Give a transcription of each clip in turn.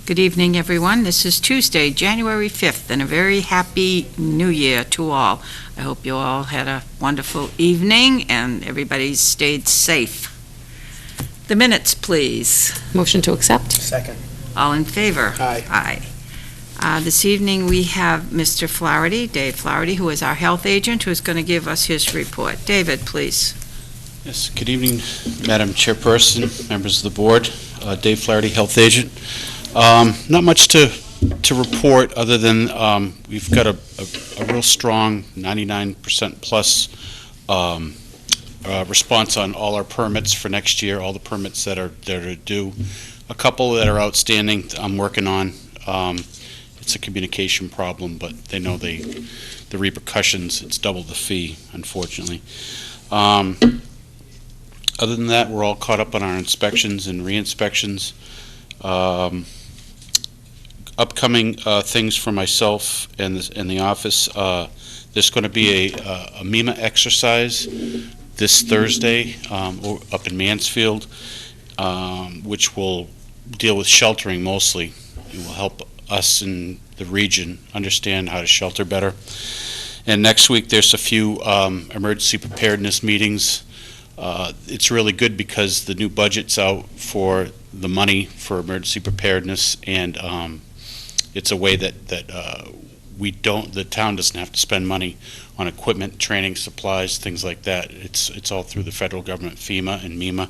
Good evening, everyone. This is Tuesday, January 5th, and a very happy new year to all. I hope you all had a wonderful evening and everybody stayed safe. The minutes, please. Motion to accept. Second. All in favor? Aye. Aye. This evening, we have Mr. Flaherty, Dave Flaherty, who is our health agent, who's going to give us his report. David, please. Yes, good evening, Madam Chairperson, members of the board. Dave Flaherty, health agent. Not much to report other than we've got a real strong 99% plus response on all our permits for next year, all the permits that are due. A couple that are outstanding I'm working on. It's a communication problem, but they know the repercussions. It's double the fee, unfortunately. Other than that, we're all caught up on our inspections and re-inspections. Upcoming things for myself and the office. There's going to be a MEMA exercise this Thursday up in Mansfield, which will deal with sheltering mostly. It will help us in the region understand how to shelter better. And next week there's a few emergency preparedness meetings. It's really good because the new budget's out for the money for emergency preparedness, and it's a way that the town doesn't have to spend money on equipment, training, supplies, things like that. It's all through the federal government, FEMA and MEMA.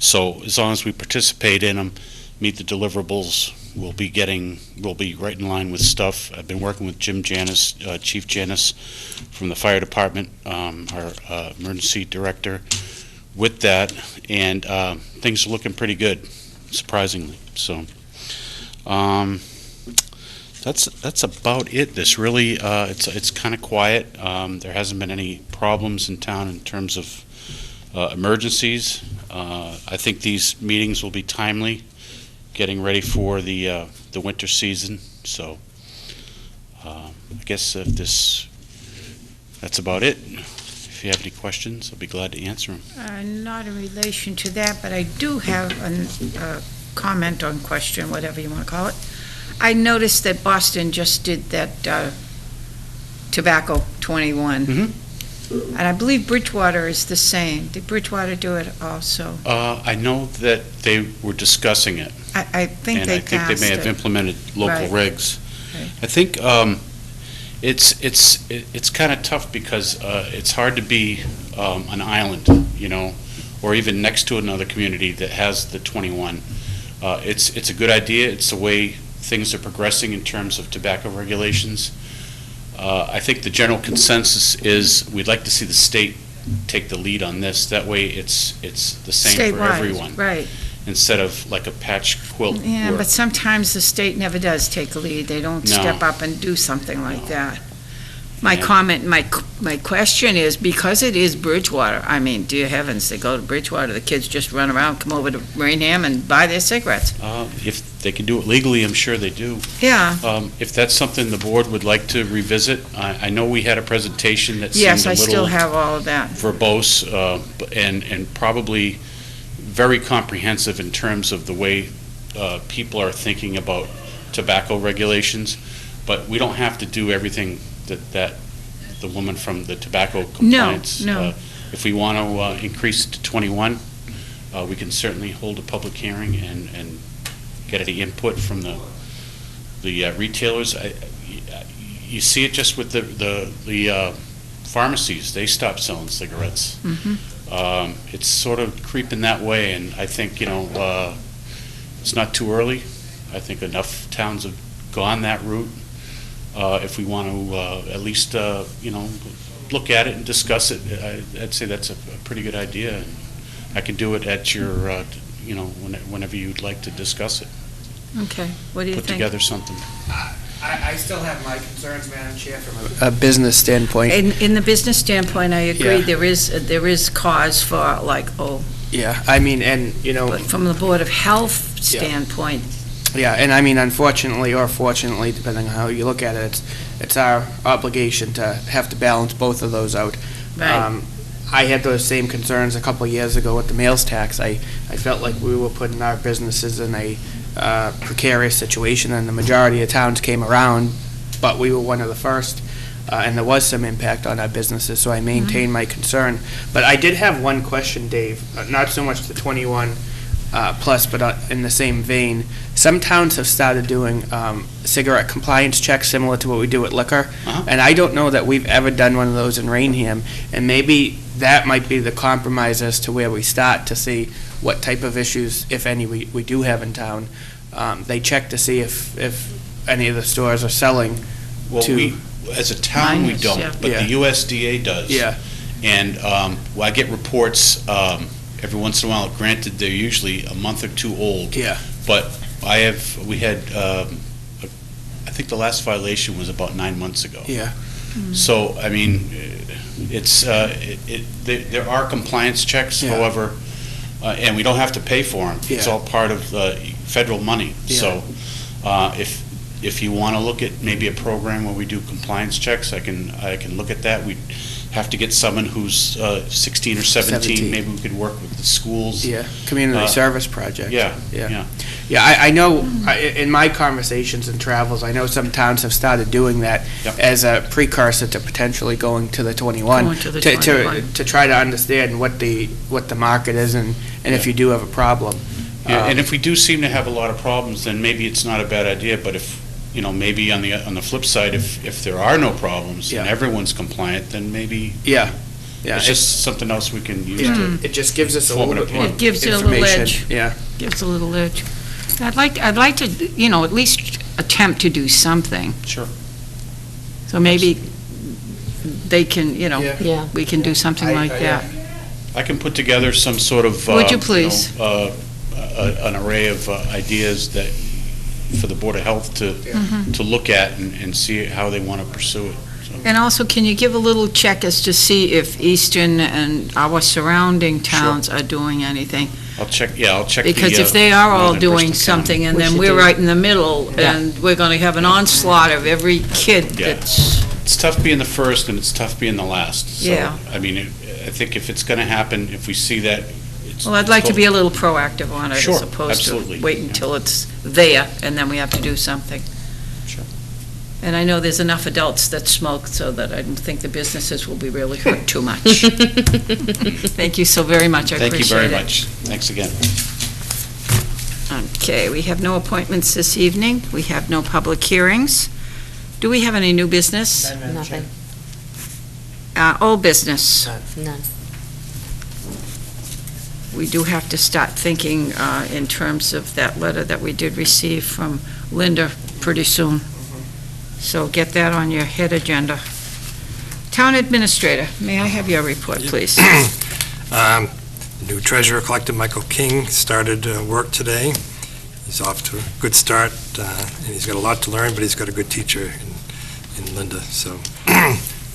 So as long as we participate in them, meet the deliverables, we'll be right in line with stuff. I've been working with Jim Janis, Chief Janis from the fire department, our emergency director, with that, and things are looking pretty good, surprisingly. So that's about it. This really it's kind of quiet. There hasn't been any problems in town in terms of emergencies. I think these meetings will be timely, getting ready for the winter season. So I guess that's about it. If you have any questions, I'll be glad to answer them. Not in relation to that, but I do have a comment on question, whatever you want to call it. I noticed that Boston just did that Tobacco 21. Mm-hmm. And I believe Bridgewater is the same. Did Bridgewater do it also? I know that they were discussing it. I think and they I think passed they may have it. implemented local Right. regs. Right. I think it's kind of tough because it's hard to be an island, or even next to another community that has the 21. It's a good idea. It's the way things are progressing in terms of tobacco regulations. I think the general consensus is we'd like to see the state take the lead on this. That way it's the same for Statewide, everyone. right. Instead of like a patch quilt Yeah, work. but sometimes the state never does take a lead. They don't No. step up and do something like No. that. My Yeah. comment, my question is, because it is Bridgewater, I mean, dear heavens, they go to Bridgewater, the kids just run around, come over to Raynham and buy their cigarettes. If they can do it legally, I'm sure they do. Yeah, If that's something the board would like to revisit, I know we had a presentation that seemed yes, a I little still have all of that. verbose and probably very comprehensive in terms of the way people are thinking about tobacco regulations, but we don't have to do everything that the woman from the tobacco compliance. No. If we want to increase it to 21, we can certainly hold a public hearing and get any input from the retailers. You see it just with the pharmacies. They stopped selling cigarettes. Mhm. It's sort of creeping that way, and I think, it's not too early. I think enough towns have gone that route. If we want to at least, look at it and discuss it, I'd say that's a pretty good idea. I can do it at your, whenever you'd like to discuss it. Okay, what do you Put think? together something. I still have my concerns, Madam Chair, from a business standpoint. In the business standpoint, I agree, Yeah. there is cause for Yeah, I mean, and, but from the Board of Health Yeah. standpoint, yeah, and I mean, unfortunately or fortunately, depending on how you look at it, it's our obligation to have to balance both of those out. right, I had those same concerns a couple of years ago with the meals tax. I felt like we were putting our businesses in precarious situation, and the majority of towns came around, but we were one of the first, and there was some impact on our businesses, so I maintain my concern. But I did have one question, Dave, not so much the 21 plus, but in the same vein. Some towns have started doing cigarette compliance checks similar to what we do at liquor, and I don't know that we've ever done one of those in Raynham, and maybe that might be the compromise as to where we start to see what type of issues, if any, we do have in town. They check to see if any of the stores are selling. Well, as a town, we Minus, don't, yeah. but Yeah. the USDA does. Yeah. And I get reports every once in a while. Granted, they're usually a month or two old. Yeah. But we had, I think the last violation was about 9 months ago. Yeah. So, I mean, there are compliance checks, Yeah. however, and we don't have to pay for them. It's Yeah. all part of federal money. Yeah. So, if you want to look at maybe a program where we do compliance checks, I can look at that. We have to get someone who's 16 or 17. Maybe we could work with the schools. Yeah, community service project. Yeah. Yeah, I know, in my conversations and travels, I know some towns have started doing that Yep. as a precursor to potentially going to the 21. Going to the 21. To try to understand what the market is and if you do have a problem. Yeah, and if we do seem to have a lot of problems, then maybe it's not a bad idea, but if, maybe on the flip side, if there are no problems and Yeah. everyone's compliant, then maybe Yeah. it's just something else we can use to. It just gives us a Form little an bit more It gives it a little information. edge. Yeah, Gives a little edge. I'd like to, at least attempt to do something. Sure. So maybe they can, Yeah. we can do something like that. I can put together some sort of. Would you please? An array of ideas that, for the Board of Health to look at and see how they want to pursue it. So, And also, can you give a little check as to see if Easton and our surrounding towns are doing anything? I'll check. Because if they are all Northern doing Bristol County. something, and We then should we're do- right in the middle, Yeah. and we're going to have an onslaught of every kid Yeah. that's, It's tough being the first and it's tough being the last. So, Yeah. I mean, I think if it's going to happen, if we see that, well, I'd like to be a little proactive on it, Sure, as opposed to absolutely. wait until it's there, and then we have to do something. Sure. And I know there's enough adults that smoke, so that I don't think the businesses will be really hurt too much. Thank you so very much, I appreciate it. Thank you very much. Thanks again. Okay, we have no appointments this evening, we have no public hearings. Do we have any new business? Nothing, Old business? none. We do have to start thinking in terms of that letter that we did receive from Linda pretty soon. So get that on your head agenda. Town Administrator, may I have your report, please? New treasurer collector Michael King started work today. He's off to a good start, and he's got a lot to learn, but he's got a good teacher in Linda, so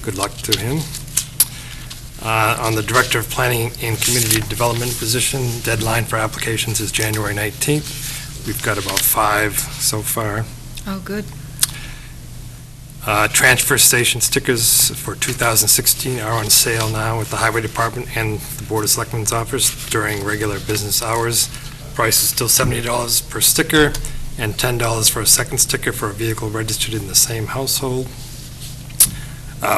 good luck to him. On the Director of Planning and Community Development position, deadline for applications is January 19th. We've got about 5 so far. Oh, good. Transfer station stickers for 2016 are on sale now at the Highway Department and the Board of Selectmen's office during regular business hours. Price is still $70 per sticker and $10 for a second sticker for a vehicle registered in the same household.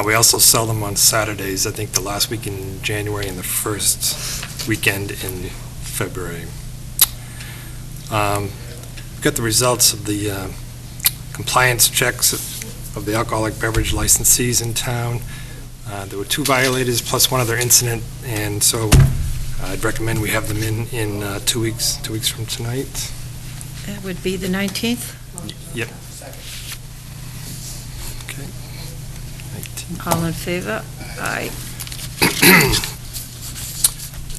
We also sell them on Saturdays, I think the last week in January and the first weekend in February. Got the results of the compliance checks of the alcoholic beverage licensees in town. There were 2 violators plus one other incident, and so I'd recommend we have them in 2 weeks from tonight. That would be the 19th? Yep. Okay. 19. All in favor? Aye.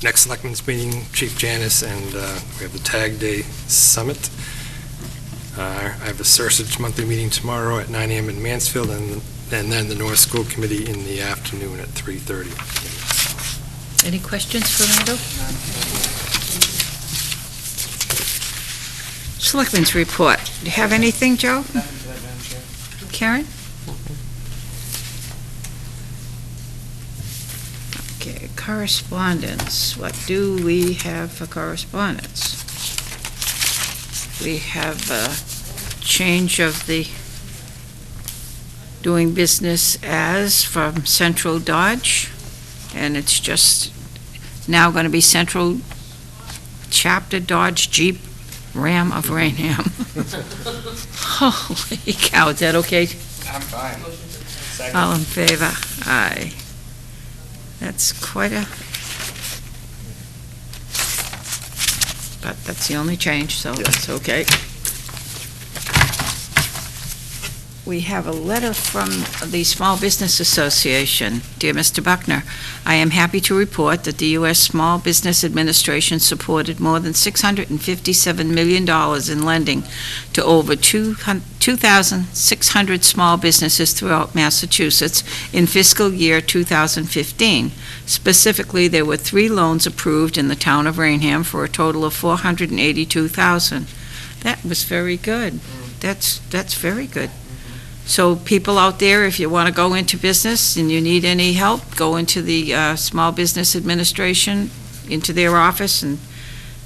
Next Selectmen's meeting, Chief Janice, and we have the Tag Day Summit. I have a Sursage monthly meeting tomorrow at 9 a.m. in Mansfield, and then the North School Committee in the afternoon at 3:30. Any questions for Randall? Selectmen's report. Do you have anything, Joe? Karen? Okay, correspondence. What do we have for correspondence? We have a change of the doing business as from Central Dodge, and it's just now going to be Central Chapter Dodge Jeep Ram of Raynham. Holy cow, is that okay? I'm fine. All in favor? Aye. That's quite a... But that's the only change, so that's okay. We have a letter from the Small Business Association. Dear Mr. Buckner, I am happy to report that the U.S. Small Business Administration supported more than $657 million in lending to over 2,600 small businesses throughout Massachusetts in fiscal year 2015. Specifically, there were 3 loans approved in the town of Raynham for a total of $482,000. That was very good. That's very good. So people out there, if you want to go into business and you need any help, go into the Small Business Administration, into their office and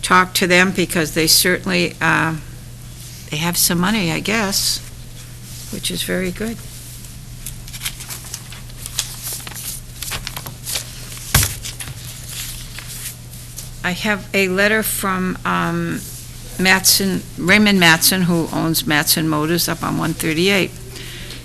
talk to them, because they certainly, they have some money, I guess, which is very good. I have a letter from Raymond Matson, who owns Matson Motors up on 138.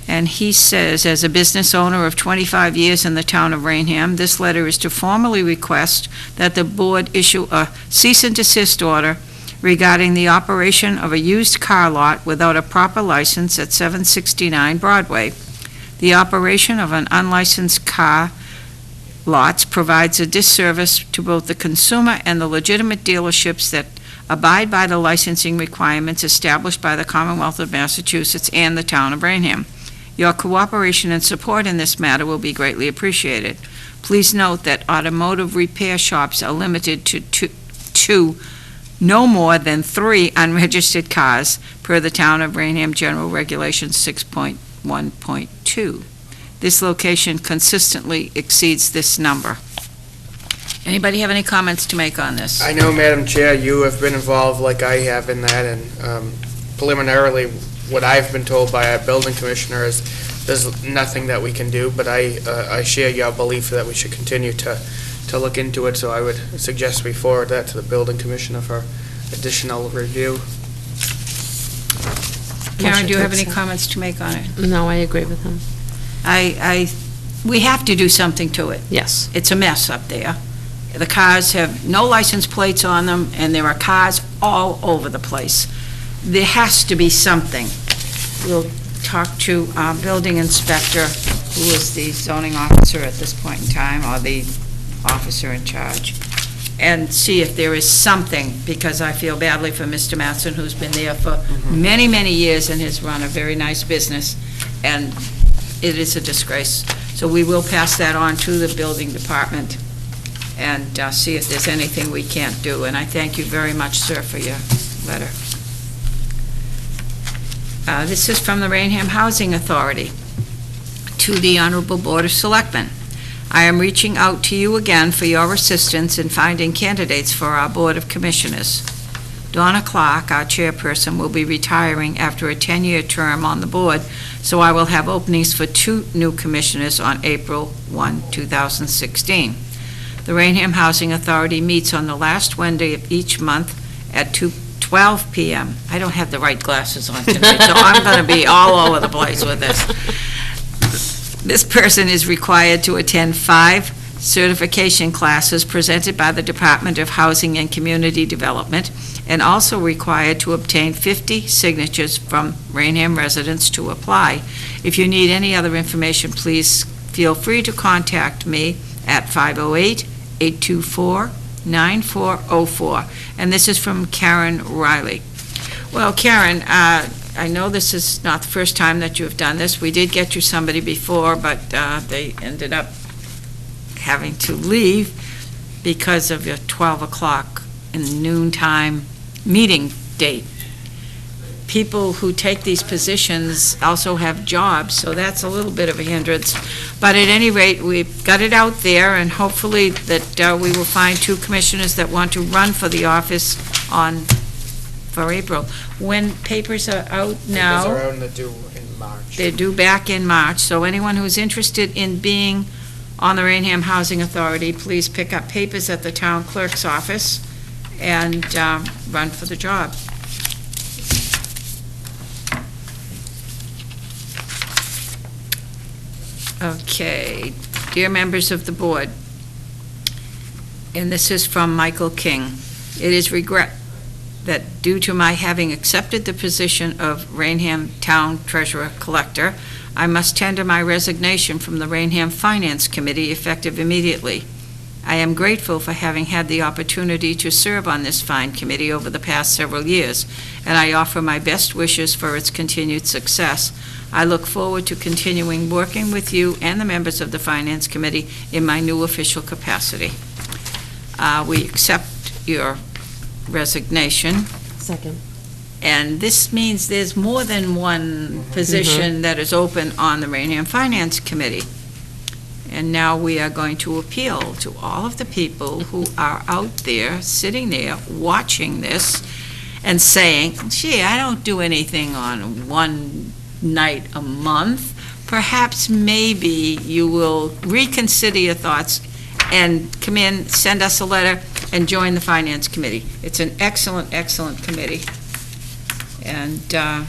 And he says, as a business owner of 25 years in the town of Raynham, this letter is to formally request that the board issue a cease and desist order regarding the operation of a used car lot without a proper license at 769 Broadway. The operation of an unlicensed car lots provides a disservice to both the consumer and the legitimate dealerships that abide by the licensing requirements established by the Commonwealth of Massachusetts and the town of Raynham. Your cooperation and support in this matter will be greatly appreciated. Please note that automotive repair shops are limited to no more than 3 unregistered cars per the Town of Raynham General Regulations 6.1.2. This location consistently exceeds this number. Anybody have any comments to make on this? I know, Madam Chair, you have been involved like I have in that, and preliminarily, what I've been told by our building commissioner is there's nothing that we can do, but I share your belief that we should continue to look into it, so I would suggest we forward that to the building commissioner for additional review. Karen, do you have any comments to make on it? No, I agree with him. We have to do something to it. Yes. It's a mess up there. The cars have no license plates on them, and there are cars all over the place. There has to be something. We'll talk to our building inspector, who is the zoning officer at this point in time, or the officer in charge, and see if there is something, because I feel badly for Mr. Matson, who's been there for many, many years and has run a very nice business, and it is a disgrace. So we will pass that on to the building department and see if there's anything we can't do. And I thank you very much, sir, for your letter. This is from the Raynham Housing Authority to the Honorable Board of Selectmen. I am reaching out to you again for your assistance in finding candidates for our Board of Commissioners. Donna Clark, our chairperson, will be retiring after a 10-year term on the board, so I will have openings for 2 new commissioners on April 1, 2016. The Raynham Housing Authority meets on the last Wednesday of each month at 12 p.m. I don't have the right glasses on tonight, so I'm going to be all over the place with this. This person is required to attend 5 certification classes presented by the Department of Housing and Community Development, and also required to obtain 50 signatures from Raynham residents to apply. If you need any other information, please feel free to contact me at 508-824-9404. And this is from Karen Riley. Well, Karen, I know this is not the first time that you have done this. We did get you somebody before, but they ended up having to leave because of your 12 o'clock and noontime meeting date. People who take these positions also have jobs, so that's a little bit of a hindrance. But at any rate, we've got it out there, and hopefully that we will find 2 commissioners that want to run for the office on for April. When papers are out Papers now, are out and due in March. they're due back in March, so anyone who's interested in being on the Raynham Housing Authority, please pick up papers at the town clerk's office and run for the job. Okay, dear members of the board, and this is from Michael King. It is regret that due to my having accepted the position of Raynham Town Treasurer Collector, I must tender my resignation from the Raynham Finance Committee effective immediately. I am grateful for having had the opportunity to serve on this fine committee over the past several years, and I offer my best wishes for its continued success. I look forward to continuing working with you and the members of the Finance Committee in my new official capacity. We accept your resignation. Second. And this means there's more than one position that is open on the Raynham Finance Committee. And now we are going to appeal to all of the people who are out there, sitting there, watching this, and saying, gee, I don't do anything on one night a month. Perhaps maybe you will reconsider your thoughts and come in, send us a letter, and join the Finance Committee. It's an excellent, excellent committee. And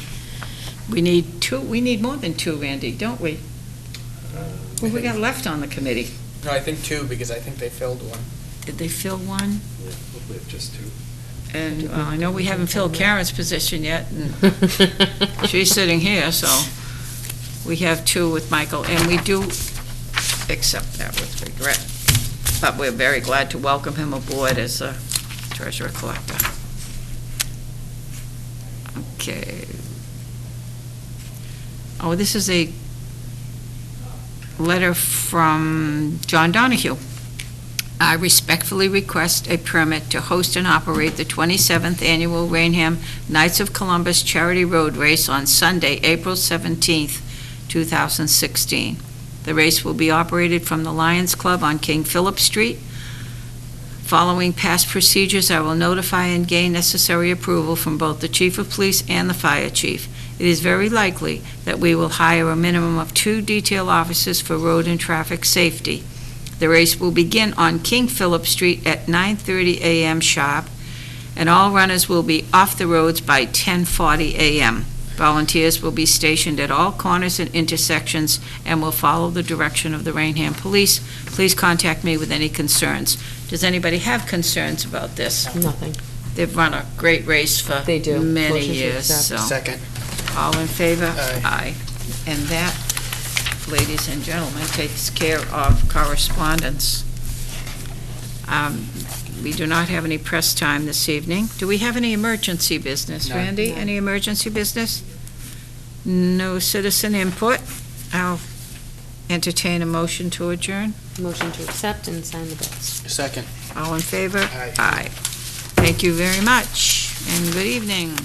we need more than two, Randy, don't we? What we got left on the committee? No, I think two, because I think they filled one. Did they fill one? Yeah, hopefully just two. And I know we haven't filled Karen's position yet, and she's sitting here, so we have two with Michael, and we do accept that with regret. But we're very glad to welcome him aboard as a treasurer collector. Okay. Oh, this is a letter from John Donahue. I respectfully request a permit to host and operate the 27th Annual Raynham Knights of Columbus Charity Road Race on Sunday, April 17th, 2016. The race will be operated from the Lions Club on King Philip Street. Following past procedures, I will notify and gain necessary approval from both the Chief of Police and the Fire Chief. It is very likely that we will hire a minimum of 2 detail officers for road and traffic safety. The race will begin on King Philip Street at 9:30 a.m. sharp, and all runners will be off the roads by 10:40 a.m. Volunteers will be stationed at all corners and intersections and will follow the direction of the Raynham Police. Please contact me with any concerns. Does anybody have concerns about this? Nothing. They've run a great race for They do. many Motion to years, accept. so. Second. All in favor? Aye. And that, ladies and gentlemen, takes care of correspondence. We do not have any press time this evening. Do we have any emergency business, No. Randy? No. Any emergency business? No citizen input? I'll entertain a motion to adjourn. Motion to accept and sign the bills. Second. All in favor? Aye. Aye. Thank you very much, and good evening.